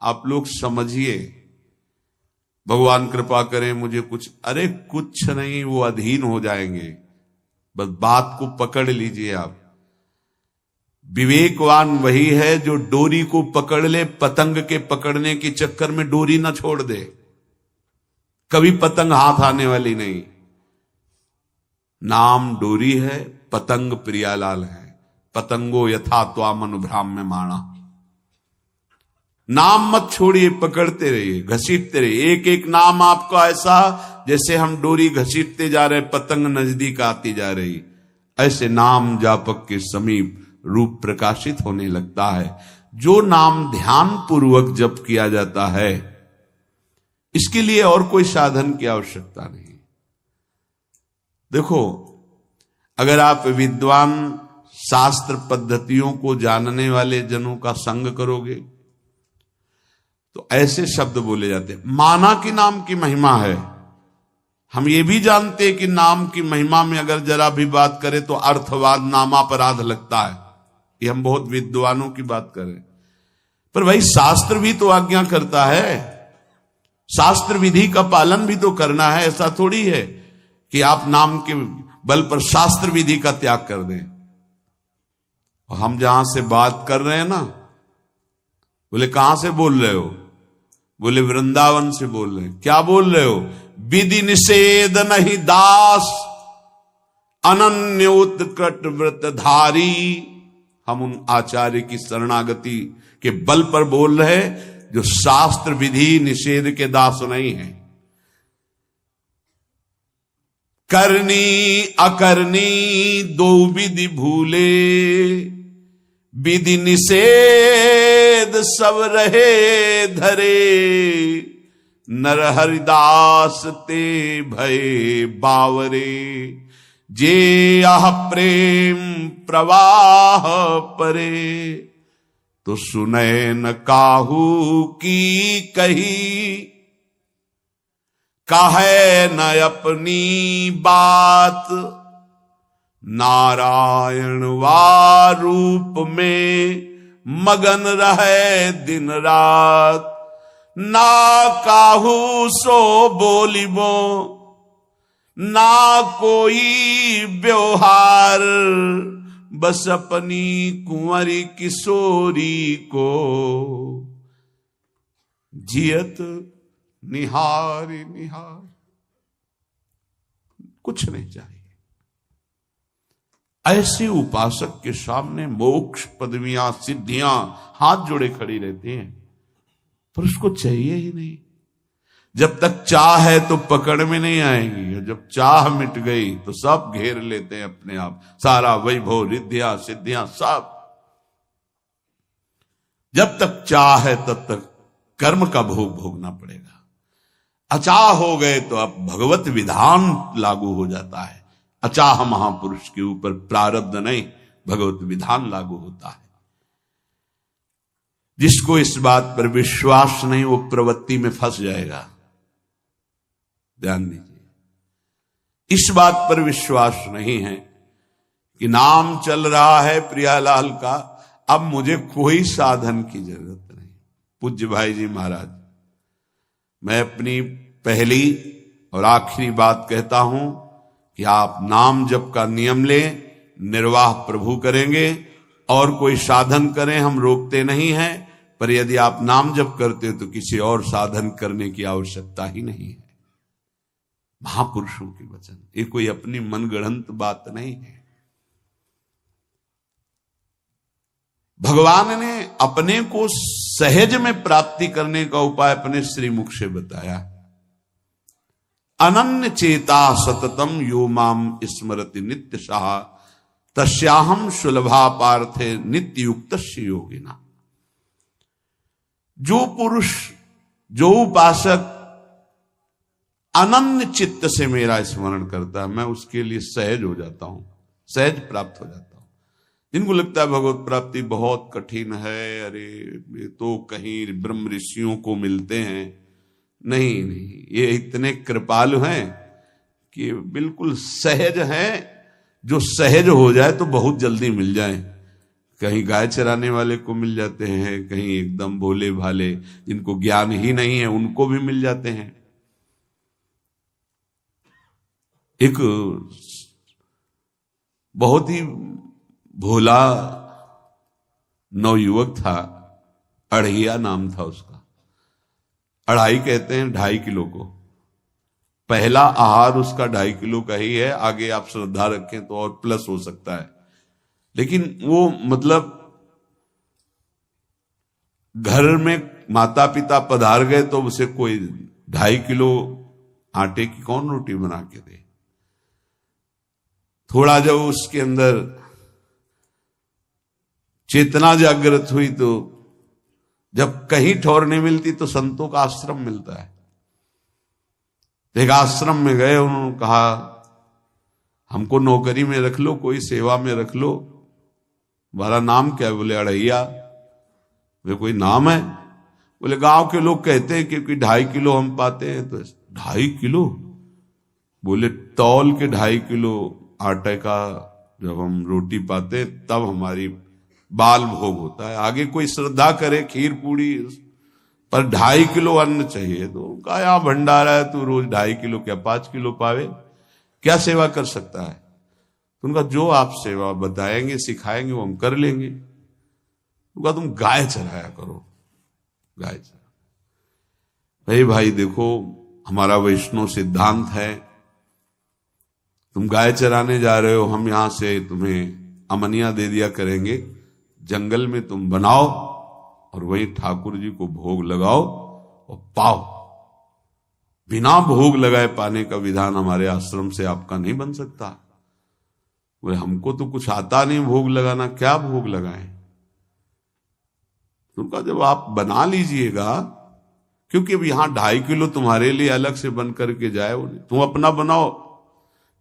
आप लोग समझिए, भगवान कृपा करें मुझे कुछ, अरे कुछ नहीं, वो अधीन हो जाएंगे। बस बात को पकड़ लीजिए आप। विवेकवान वही है जो डोरी को पकड़ ले, पतंग के पकड़ने के चक्कर में डोरी ना छोड़ दे, कभी पतंग हाथ आने वाली नहीं। नाम डोरी है, पतंग प्रियालाल है। पतंगो यथा त्वाम अनुभ्राम्य माणा। नाम मत छोड़िए, पकड़ते रहिए, घसीटते रहिए। एक एक नाम आपका ऐसा जैसे हम डोरी घसीटते जा रहे, पतंग नजदीक आती जा रही, ऐसे नाम जापक के समीप रूप प्रकाशित होने लगता है। जो नाम ध्यान पूर्वक जप किया जाता है, इसके लिए और कोई साधन की आवश्यकता नहीं। देखो, अगर आप विद्वान शास्त्र पद्धतियों को जानने वाले जनों का संग करोगे तो ऐसे शब्द बोले जाते हैं। माना कि नाम की महिमा है, हम ये भी जानते हैं कि नाम की महिमा में अगर जरा भी बात करें तो अर्थवाद नामापराध लगता है। ये हम बहुत विद्वानों की बात करें, पर भाई शास्त्र भी तो आज्ञा करता है, शास्त्र विधि का पालन भी तो करना है। ऐसा थोड़ी है कि आप नाम के बल पर शास्त्र विधि का त्याग कर दें। और हम जहां से बात कर रहे हैं ना, बोले कहां से बोल रहे हो? बोले वृंदावन से बोल रहे हैं। क्या बोल रहे हो? विधि निषेध नहीं दास, अनन्य उत्कट व्रतधारी। हम उन आचार्य की शरणागति के बल पर बोल रहे जो शास्त्र विधि निषेध के दास नहीं है। करनी अकरनी दो विधि भूले, विधि निषेध सब रहे धरे। नर हरिदास ते भय बावरे, जे आह प्रेम प्रवाह परे। तो सुने न काहू की कही, कहे न अपनी बात। नारायण वा रूप में मगन रहे दिन रात। ना काहू सो बोलिबो, ना कोई व्यवहार। बस अपनी कुंवरी किशोरी को जियत निहारी निहार। कुछ नहीं चाहिए। ऐसे उपासक के सामने मोक्ष पदवियां सिद्धियां हाथ जोड़े खड़ी रहती हैं, पर उसको चाहिए ही नहीं। जब तक चाह है तो पकड़ में नहीं आएंगी, और जब चाह मिट गई तो सब घेर लेते हैं अपने आप, सारा वैभव रिद्धियां सिद्धियां सब। जब तक चाह है तब तक कर्म का भोग भोगना पड़ेगा। अचाह हो गए तो अब भगवत विधान लागू हो जाता है। अचाह महापुरुष के ऊपर प्रारब्ध नहीं, भगवत विधान लागू होता है। जिसको इस बात पर विश्वास नहीं वो प्रवृत्ति में फंस जाएगा। ध्यान दीजिए, इस बात पर विश्वास नहीं है कि नाम चल रहा है प्रियालाल का, अब मुझे कोई साधन की जरूरत नहीं। पूज्य भाई जी महाराज, मैं अपनी पहली और आखिरी बात कहता हूं कि आप नाम जप का नियम लें, निर्वाह प्रभु करेंगे। और कोई साधन करें, हम रोकते नहीं हैं, पर यदि आप नाम जप करते हो तो किसी और साधन करने की आवश्यकता ही नहीं है। महापुरुषों के वचन, ये कोई अपनी मनगढ़ंत बात नहीं है। भगवान ने अपने को सहज में प्राप्ति करने का उपाय अपने श्रीमुख से बताया। अनन्य चेता सततम यो माम स्मरति नित्य सह, तस्याहम सुलभा पार्थे नित्य युक्त योगिना। जो पुरुष, जो उपासक अनन्य चित्त से मेरा स्मरण करता है, मैं उसके लिए सहज हो जाता हूं, सहज प्राप्त हो जाता हूं। जिनको लगता है भगवत प्राप्ति बहुत कठिन है, अरे ये तो कहीं ब्रह्म ऋषियों को मिलते हैं, नहीं नहीं, ये इतने कृपालु हैं कि बिल्कुल सहज हैं। जो सहज हो जाए तो बहुत जल्दी मिल जाए, कहीं गाय चराने वाले को मिल जाते हैं, कहीं एकदम भोले भाले जिनको ज्ञान ही नहीं है उनको भी मिल जाते हैं। एक बहुत ही भोला नवयुवक था, अढ़िया नाम था उसका। अढ़ाई कहते हैं 2.5 किलो को। पहला आहार उसका 2.5 किलो का ही है, आगे आप श्रद्धा रखें तो और प्लस हो सकता है। लेकिन वो मतलब घर में माता पिता पधार गए तो उसे कोई 2.5 किलो आटे की कौन रोटी बना के दे। थोड़ा जब उसके अंदर चेतना जागृत हुई तो जब कहीं ठौर नहीं मिलती तो संतों का आश्रम मिलता है। एक आश्रम में गए, उन्होंने कहा हमको नौकरी में रख लो, कोई सेवा में रख लो। तुम्हारा नाम क्या है? बोले अढ़ैया। वे कोई नाम है? बोले गांव के लोग कहते हैं क्योंकि 2.5 किलो हम पाते हैं। तो 2.5 किलो? बोले तौल के 2.5 किलो आटे का जब हम रोटी पाते हैं तब हमारी बाल भोग होता है। आगे कोई श्रद्धा करे खीर पूड़ी, पर 2.5 किलो अन्न चाहिए। तो कहा यहाँ भंडारा है, तू रोज 2.5 किलो क्या 5 किलो पावे, क्या सेवा कर सकता है? तो उनका जो आप सेवा बताएंगे सिखाएंगे वो हम कर लेंगे। उनका तुम गाय चराया करो, गाय चरा। भाई देखो हमारा वैष्णव सिद्धांत है, तुम गाय चराने जा रहे हो, हम यहां से तुम्हें अमनिया दे दिया करेंगे, जंगल में तुम बनाओ और वहीं ठाकुर जी को भोग लगाओ और पाओ। बिना भोग लगाए पाने का विधान हमारे आश्रम से आपका नहीं बन सकता। बोले हमको तो कुछ आता नहीं भोग लगाना, क्या भोग लगाएं? उनका जब आप बना लीजिएगा, क्योंकि अब यहां 2.5 किलो तुम्हारे लिए अलग से बन करके जाए, तुम अपना बनाओ,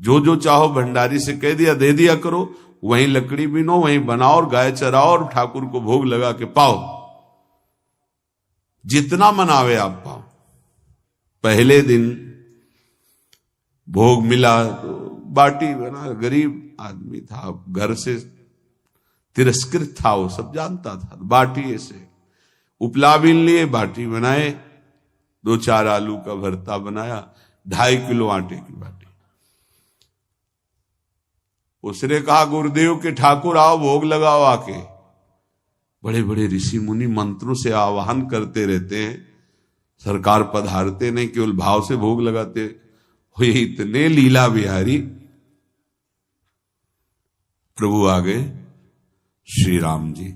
जो जो चाहो भंडारी से कह दिया दे दिया करो, वहीं लकड़ी बीनो, वहीं बनाओ और गाय चराओ और ठाकुर को भोग लगा के पाओ। जितना मनावे आप पाओ। पहले दिन भोग मिला तो बाटी बना, गरीब आदमी था, घर से तिरस्कृत था, वो सब जानता था। बाटी ऐसे उपला बीन लिए, बाटी बनाए, 2-4 आलू का भरता बनाया, 2.5 किलो आटे की बाटी। उसने कहा गुरुदेव के ठाकुर आओ भोग लगाओ आके। बड़े बड़े ऋषि मुनि मंत्रों से आवाहन करते रहते हैं, सरकार पधारते नहीं, केवल भाव से भोग लगाते हुए। इतने लीला बिहारी प्रभु आ गए श्री राम जी।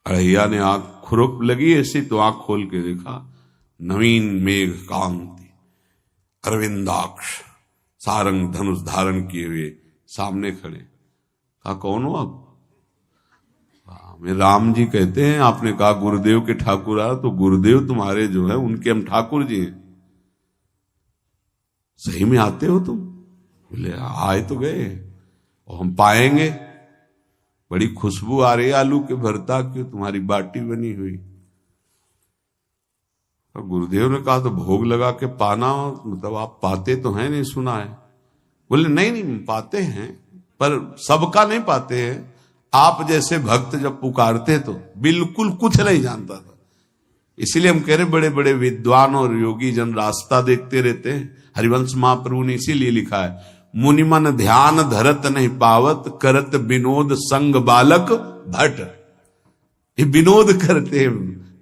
अढ़ैया ने आंख खुरक लगी ऐसी तो आंख खोल के देखा, नवीन मेघ कांति, अरविंदाक्ष, सारंग धनुष धारण किए हुए सामने खड़े। कहा कौन हो आप? मैं राम जी कहते हैं। आपने कहा गुरुदेव के ठाकुर आ, तो गुरुदेव तुम्हारे जो है उनके हम ठाकुर जी हैं। सही में आते हो तुम? बोले आए तो गए और हम पाएंगे। बड़ी खुशबू आ रही है आलू के भरता की, तुम्हारी बाटी बनी हुई। और गुरुदेव ने कहा तो भोग लगा के पाना, मतलब आप पाते तो हैं? नहीं सुना है। बोले नहीं पाते हैं, पर सबका नहीं पाते हैं। आप जैसे भक्त जब पुकारते तो बिल्कुल कुछ नहीं जानता था। इसीलिए हम कह रहे बड़े बड़े विद्वान और योगी जन रास्ता देखते रहते हैं। हरिवंश महाप्रभु ने इसीलिए लिखा है, मुनिमन ध्यान धरत नहीं पावत, करत विनोद संग बालक भट्ट। ये विनोद करते हैं,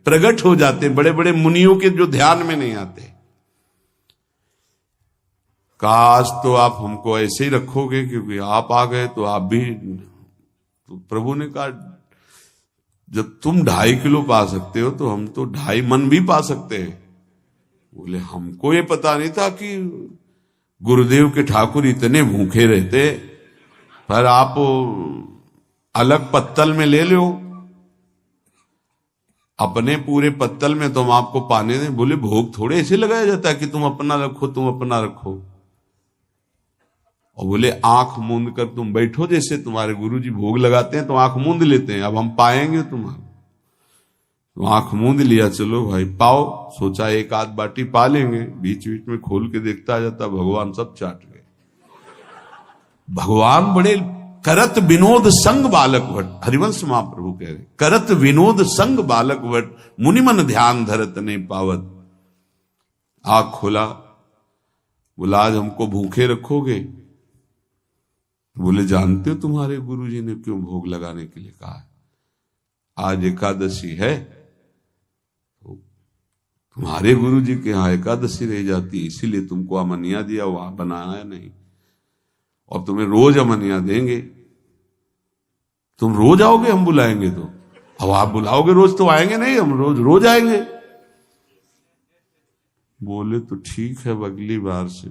प्रकट हो जाते हैं बड़े बड़े मुनियों के जो ध्यान में नहीं आते। काश तो आप हमको ऐसे ही रखोगे, क्योंकि आप आ गए तो आप भी। तो प्रभु ने कहा जब तुम 2.5 किलो पा सकते हो तो हम तो 2.5 मन भी पा सकते हैं। बोले हमको ये पता नहीं था कि गुरुदेव के ठाकुर इतने भूखे रहते, पर आप अलग पत्तल में ले लो, अपने पूरे पत्तल में तुम आपको पाने दें। बोले भोग थोड़े ऐसे लगाया जाता है कि तुम अपना रखो, तुम अपना रखो। और बोले आंख मूंद कर तुम बैठो, जैसे तुम्हारे गुरुजी भोग लगाते हैं तो आंख मूंद लेते हैं, अब हम पाएंगे तुम्हारा। तो आंख मूंद लिया, चलो भाई पाओ। सोचा एक आध बाटी पा लेंगे, बीच बीच में खोल के देखता जाता, भगवान सब चाट गए। भगवान बड़े करत विनोद संग बालक भट, हरिवंश महाप्रभु कह रहे, करत विनोद संग बालक भट, मुनिमन ध्यान धरत ने पावत। आँख खोला, बोला आज हमको भूखे रखोगे? बोले जानते हो तुम्हारे गुरुजी ने क्यों भोग लगाने के लिए कहा है? आज एकादशी है, तो तुम्हारे गुरुजी के यहाँ एकादशी रह जाती, इसीलिए तुमको अमनिया दिया, वहां बनाया नहीं, और तुम्हें रोज अमनिया देंगे। तुम रोज आओगे, हम बुलाएंगे तो? अब आप बुलाओगे रोज तो आएंगे नहीं, हम रोज रोज आएंगे। बोले तो ठीक है, अब अगली बार से